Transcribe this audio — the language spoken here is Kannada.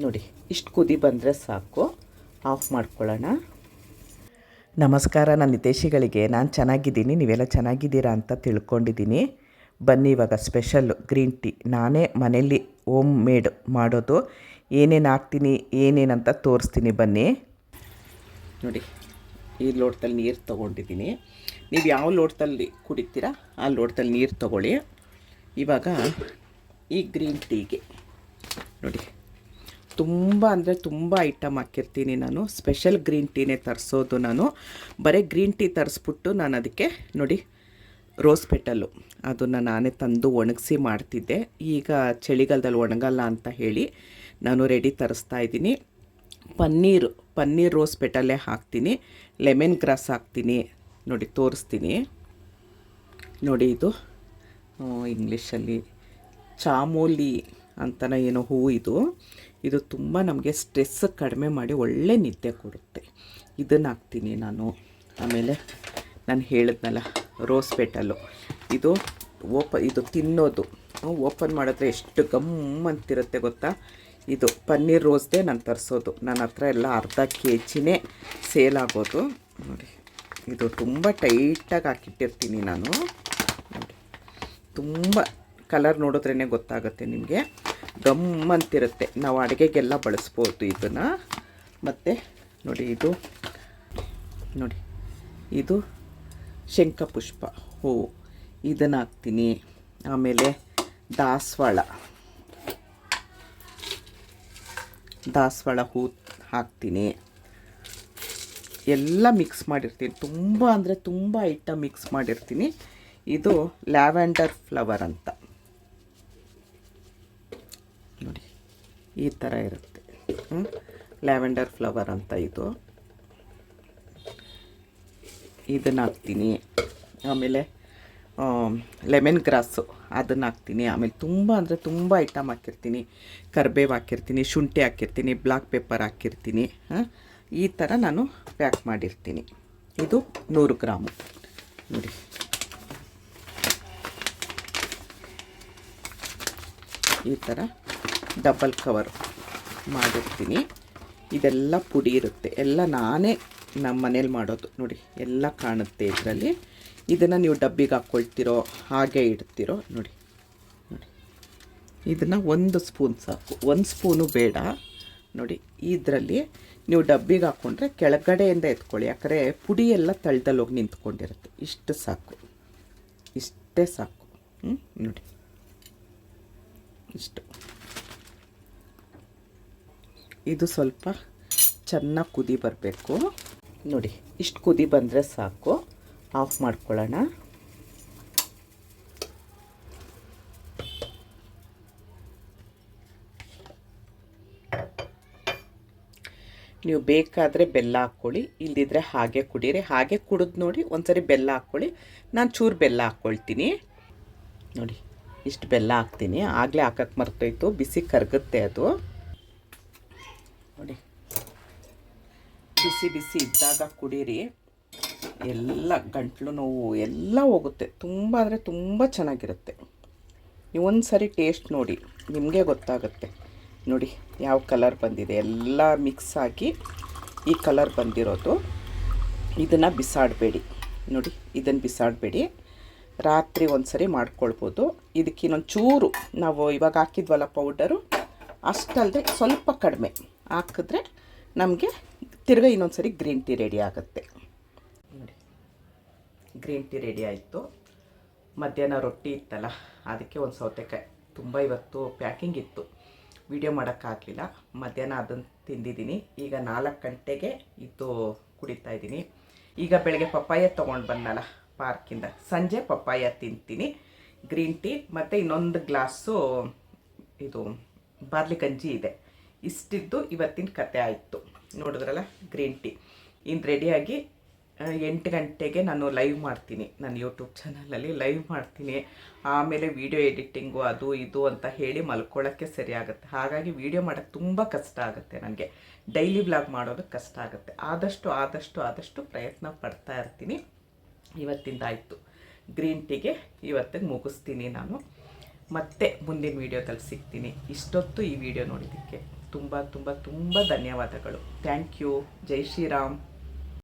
ನೋಡಿ ಇಷ್ಟು ಕುದಿ ಬಂದರೆ ಸಾಕು, ಆಫ್ ಮಾಡ್ಕೊಳ್ಳೋಣ. ನಮಸ್ಕಾರ ನನ್ನ ಹಿತೈಷಿಗಳಿಗೆ. ನಾನು ಚೆನ್ನಾಗಿದ್ದೀನಿ, ನೀವೆಲ್ಲ ಚೆನ್ನಾಗಿದ್ದೀರಾ ಅಂತ ತಿಳ್ಕೊಂಡಿದ್ದೀನಿ. ಬನ್ನಿ ಇವಾಗ ಸ್ಪೆಷಲ್ಲು ಗ್ರೀನ್ ಟೀ ನಾನೇ ಮನೇಲಿ ಹೋಮ್ ಮೇಡ್ ಮಾಡೋದು. ಏನೇನು ಹಾಕ್ತೀನಿ ಏನೇನಂತ ತೋರಿಸ್ತೀನಿ ಬನ್ನಿ. ನೋಡಿ ಈ ಲೋಟದಲ್ಲಿ ನೀರು ತೊಗೊಂಡಿದ್ದೀನಿ. ನೀವು ಯಾವ ಲೋಟದಲ್ಲಿ ಕುಡಿತೀರಾ ಆ ಲೋಟದಲ್ಲಿ ನೀರು ತೊಗೊಳ್ಳಿ. ಇವಾಗ ಈ ಗ್ರೀನ್ ಟೀಗೆ ನೋಡಿ ತುಂಬ ಅಂದರೆ ತುಂಬ ಐಟಮ್ ಹಾಕಿರ್ತೀನಿ. ನಾನು ಸ್ಪೆಷಲ್ ಗ್ರೀನ್ ಟೀನೇ ತರಿಸೋದು. ನಾನು ಬರೀ ಗ್ರೀನ್ ಟೀ ತರಿಸ್ಬಿಟ್ಟು ನಾನು ಅದಕ್ಕೆ ನೋಡಿ ರೋಸ್ ಪೆಟಲ್ಲು ಅದನ್ನು ನಾನೇ ತಂದು ಒಣಗಿಸಿ ಮಾಡ್ತಿದ್ದೆ. ಈಗ ಚಳಿಗಾಲದಲ್ಲಿ ಒಣಗಲ್ಲ ಅಂತ ಹೇಳಿ ನಾನು ರೆಡಿ ತರಿಸ್ತಾ ಇದ್ದೀನಿ. ಪನ್ನೀರ್ ರೋಸ್ ಪೆಟಲ್ಲೇ ಹಾಕ್ತೀನಿ, ಲೆಮನ್ ಗ್ರಾಸ್ ಹಾಕ್ತೀನಿ. ನೋಡಿ ತೋರಿಸ್ತೀನಿ. ನೋಡಿ ಇದು ಇಂಗ್ಲೀಷಲ್ಲಿ ಚಾಮೋಲಿ ಅಂತಲೇ ಏನೋ ಹೂವು ಇದು ತುಂಬ ನಮಗೆ ಸ್ಟ್ರೆಸ್ ಕಡಿಮೆ ಮಾಡಿ ಒಳ್ಳೆ ನಿದ್ದೆ ಕೊಡುತ್ತೆ. ಇದನ್ನು ಹಾಕ್ತೀನಿ ನಾನು. ಆಮೇಲೆ ನಾನು ಹೇಳಿದ್ನಲ್ಲ ರೋಸ್ ಪೆಟಲ್ಲು, ಇದು ತಿನ್ನೋದು ಓಪನ್ ಮಾಡಿದ್ರೆ ಎಷ್ಟು ಗಮ್ ಅಂತಿರುತ್ತೆ ಗೊತ್ತಾ. ಇದು ಪನ್ನೀರ್ ರೋಸ್ದೇ ನಾನು ತರಿಸೋದು. ನನ್ನ ಹತ್ರ ಎಲ್ಲ ಅರ್ಧ ಕೆಜಿನೇ ಸೇಲ್ ಆಗೋದು. ನೋಡಿ ಇದು ತುಂಬ ಟೈಟಾಗಿ ಹಾಕಿಟ್ಟಿರ್ತೀನಿ ನಾನು. ನೋಡಿ ತುಂಬ ಕಲರ್ ನೋಡಿದ್ರೇ ಗೊತ್ತಾಗುತ್ತೆ ನಿಮಗೆ, ಗಮ್ ಅಂತಿರುತ್ತೆ. ನಾವು ಅಡುಗೆಗೆಲ್ಲ ಬಳಸ್ಬೋದು ಇದನ್ನು. ಮತ್ತು ನೋಡಿ ಇದು ಶಂಖಪುಷ್ಪ ಹೂವು, ಇದನ್ನು ಹಾಕ್ತೀನಿ. ಆಮೇಲೆ ದಾಸವಾಳ ಹೂ ಹಾಕ್ತೀನಿ. ಎಲ್ಲ ಮಿಕ್ಸ್ ಮಾಡಿರ್ತೀನಿ. ತುಂಬ ಅಂದರೆ ತುಂಬ ಐಟಮ್ ಮಿಕ್ಸ್ ಮಾಡಿರ್ತೀನಿ. ಇದು ಲ್ಯಾವೆಂಡರ್ ಫ್ಲವರ್ ಅಂತ ನೋಡಿ ಈ ಥರ ಇರುತ್ತೆ. ಲ್ಯಾವೆಂಡರ್ ಫ್ಲವರ್ ಅಂತ ಇದನ್ನು ಹಾಕ್ತೀನಿ. ಆಮೇಲೆ ಲೆಮನ್ ಗ್ರಾಸು ಅದನ್ನು ಹಾಕ್ತೀನಿ. ಆಮೇಲೆ ತುಂಬ ಅಂದರೆ ತುಂಬ ಐಟಮ್ ಹಾಕಿರ್ತೀನಿ. ಕರಿಬೇವು ಹಾಕಿರ್ತೀನಿ, ಶುಂಠಿ ಹಾಕಿರ್ತೀನಿ, ಬ್ಲ್ಯಾಕ್ ಪೆಪ್ಪರ್ ಹಾಕಿರ್ತೀನಿ. ಈ ಥರ ನಾನು ಪ್ಯಾಕ್ ಮಾಡಿರ್ತೀನಿ. ಇದು 100 ಗ್ರಾಮು ನೋಡಿ. ಈ ಥರ ಡಬಲ್ ಕವರ್ ಮಾಡಿರ್ತೀನಿ. ಇದೆಲ್ಲ ಪುಡಿ ಇರುತ್ತೆ, ಎಲ್ಲ ನಾನೇ ನಮ್ಮ ಮನೇಲಿ ಮಾಡೋದು. ನೋಡಿ ಎಲ್ಲ ಕಾಣುತ್ತೆ ಇದರಲ್ಲಿ. ಇದನ್ನು ನೀವು ಡಬ್ಬಿಗೆ ಹಾಕ್ಕೊಳ್ತಿರೋ ಹಾಗೆ ಇಡ್ತಿರೋ ನೋಡಿ. ಇದನ್ನು 1 ಸ್ಪೂನ್ ಸಾಕು, 1 ಸ್ಪೂನು ಬೇಡ. ನೋಡಿ ಇದರಲ್ಲಿ ನೀವು ಡಬ್ಬಿಗೆ ಹಾಕ್ಕೊಂಡ್ರೆ ಕೆಳಗಡೆಯಿಂದ ಎತ್ಕೊಳ್ಳಿ, ಯಾಕಂದರೆ ಪುಡಿ ಎಲ್ಲ ತಳ್ದಲ್ಲಿ ಹೋಗಿ ನಿಂತ್ಕೊಂಡಿರುತ್ತೆ. ಇಷ್ಟೇ ಸಾಕು. ನೋಡಿ ಇಷ್ಟು. ಇದು ಸ್ವಲ್ಪ ಚೆನ್ನಾಗಿ ಕುದಿ ಬರಬೇಕು. ನೋಡಿ ಇಷ್ಟು ಕುದಿ ಬಂದರೆ ಸಾಕು, ಆಫ್ ಮಾಡ್ಕೊಳ್ಳೋಣ. ನೀವು ಬೇಕಾದರೆ ಬೆಲ್ಲ ಹಾಕ್ಕೊಳ್ಳಿ, ಇಲ್ಲದಿದ್ದರೆ ಹಾಗೆ ಕುಡೀರಿ. ಹಾಗೆ ಕುಡಿದು ನೋಡಿ ಒಂದ್ಸರಿ ಬೆಲ್ಲ ಹಾಕ್ಕೊಳ್ಳಿ. ನಾನು ಚೂರು ಬೆಲ್ಲ ಹಾಕ್ಕೊಳ್ತೀನಿ. ನೋಡಿ ಇಷ್ಟು ಬೆಲ್ಲ ಹಾಕ್ತೀನಿ. ಆಗಲೇ ಹಾಕಕ್ಕೆ ಮರ್ತೋಯ್ತು, ಬಿಸಿ ಕರಗುತ್ತೆ ಅದು. ನೋಡಿ ಬಿಸಿ ಇದ್ದಾಗ ಕುಡೀರಿ, ಎಲ್ಲ ಗಂಟ್ಲು ನೋವು ಎಲ್ಲ ಹೋಗುತ್ತೆ. ತುಂಬ ಅಂದರೆ ತುಂಬ ಚೆನ್ನಾಗಿರುತ್ತೆ. ನೀವು ಒಂದು ಸರಿ ಟೇಸ್ಟ್ ನೋಡಿ, ನಿಮಗೆ ಗೊತ್ತಾಗುತ್ತೆ. ನೋಡಿ ಯಾವ ಕಲರ್ ಬಂದಿದೆ, ಎಲ್ಲ ಮಿಕ್ಸ್ ಆಗಿ ಈ ಕಲರ್ ಬಂದಿರೋದು. ಇದನ್ನು ಬಿಸಾಡಬೇಡಿ. ನೋಡಿ ಇದನ್ನು ಬಿಸಾಡಬೇಡಿ, ರಾತ್ರಿ ಒಂದು ಸರಿ ಮಾಡ್ಕೊಳ್ಬೋದು. ಇದಕ್ಕೆ ಇನ್ನೊಂದು ಚೂರು ನಾವು ಇವಾಗ ಹಾಕಿದ್ವಲ್ಲ ಪೌಡರು, ಅಷ್ಟಲ್ಲದೆ ಸ್ವಲ್ಪ ಕಡಿಮೆ ಹಾಕಿದ್ರೆ ನಮಗೆ ತಿರ್ಗಾ ಇನ್ನೊಂದು ಸರಿ ಗ್ರೀನ್ ಟೀ ರೆಡಿ ಆಗುತ್ತೆ. ನೋಡಿ ಗ್ರೀನ್ ಟೀ ರೆಡಿ ಆಯಿತು. ಮಧ್ಯಾಹ್ನ ರೊಟ್ಟಿ ಇತ್ತಲ್ಲ, ಅದಕ್ಕೆ ಒಂದು ಸೌತೆಕಾಯಿ ತುಂಬ ಇವತ್ತು ಪ್ಯಾಕಿಂಗ್ ಇತ್ತು, ವಿಡಿಯೋ ಮಾಡೋಕ್ಕಾಗಲಿಲ್ಲ. ಮಧ್ಯಾಹ್ನ ಅದನ್ನು ತಿಂದಿದ್ದೀನಿ. ಈಗ 4 ಗಂಟೆಗೆ ಇದು ಕುಡಿತಾಯಿದ್ದೀನಿ. ಈಗ ಬೆಳಗ್ಗೆ ಪಪ್ಪಾಯ ತೊಗೊಂಡು ಬಂದಲ್ಲ ಪಾರ್ಕಿಂದ, ಸಂಜೆ ಪಪ್ಪಾಯ ತಿಂತೀನಿ, ಗ್ರೀನ್ ಟೀ ಮತ್ತು ಇನ್ನೊಂದು ಗ್ಲಾಸು ಇದು ಬಾರ್ಲಿ ಗಂಜಿ ಇದೆ. ಇಷ್ಟಿದ್ದು ಇವತ್ತಿನ ಕತೆ ಆಯಿತು. ನೋಡಿದ್ರಲ್ಲ ಗ್ರೀನ್ ಟೀ. ಇನ್ನು ರೆಡಿಯಾಗಿ 8 ಗಂಟೆಗೆ ನಾನು ಲೈವ್ ಮಾಡ್ತೀನಿ, ನನ್ನ ಯೂಟ್ಯೂಬ್ ಚಾನಲಲ್ಲಿ ಲೈವ್ ಮಾಡ್ತೀನಿ. ಆಮೇಲೆ ವಿಡಿಯೋ ಎಡಿಟಿಂಗು ಅದು ಇದು ಅಂತ ಹೇಳಿ ಮಲ್ಕೊಳ್ಳೋಕ್ಕೆ ಸರಿ ಆಗುತ್ತೆ. ಹಾಗಾಗಿ ವಿಡಿಯೋ ಮಾಡೋಕ್ಕೆ ತುಂಬ ಕಷ್ಟ ಆಗುತ್ತೆ ನನಗೆ. ಡೈಲಿ ವ್ಲಾಗ್ ಮಾಡೋದು ಕಷ್ಟ ಆಗುತ್ತೆ. ಆದಷ್ಟು ಪ್ರಯತ್ನ ಪಡ್ತಾ ಇರ್ತೀನಿ. ಇವತ್ತಿಂದಾಯಿತು ಗ್ರೀನ್ ಟೀಗೆ, ಇವತ್ತಿಗೆ ಮುಗಿಸ್ತೀನಿ ನಾನು. ಮತ್ತೆ ಮುಂದಿನ ವೀಡಿಯೋದಲ್ಲಿ ಸಿಗ್ತೀನಿ. ಇಷ್ಟೊತ್ತು ಈ ವಿಡಿಯೋ ನೋಡಿದ್ದಕ್ಕೆ ತುಂಬ ತುಂಬ ತುಂಬ ಧನ್ಯವಾದಗಳು. Thank you. ಜೈ ಶ್ರೀರಾಮ್.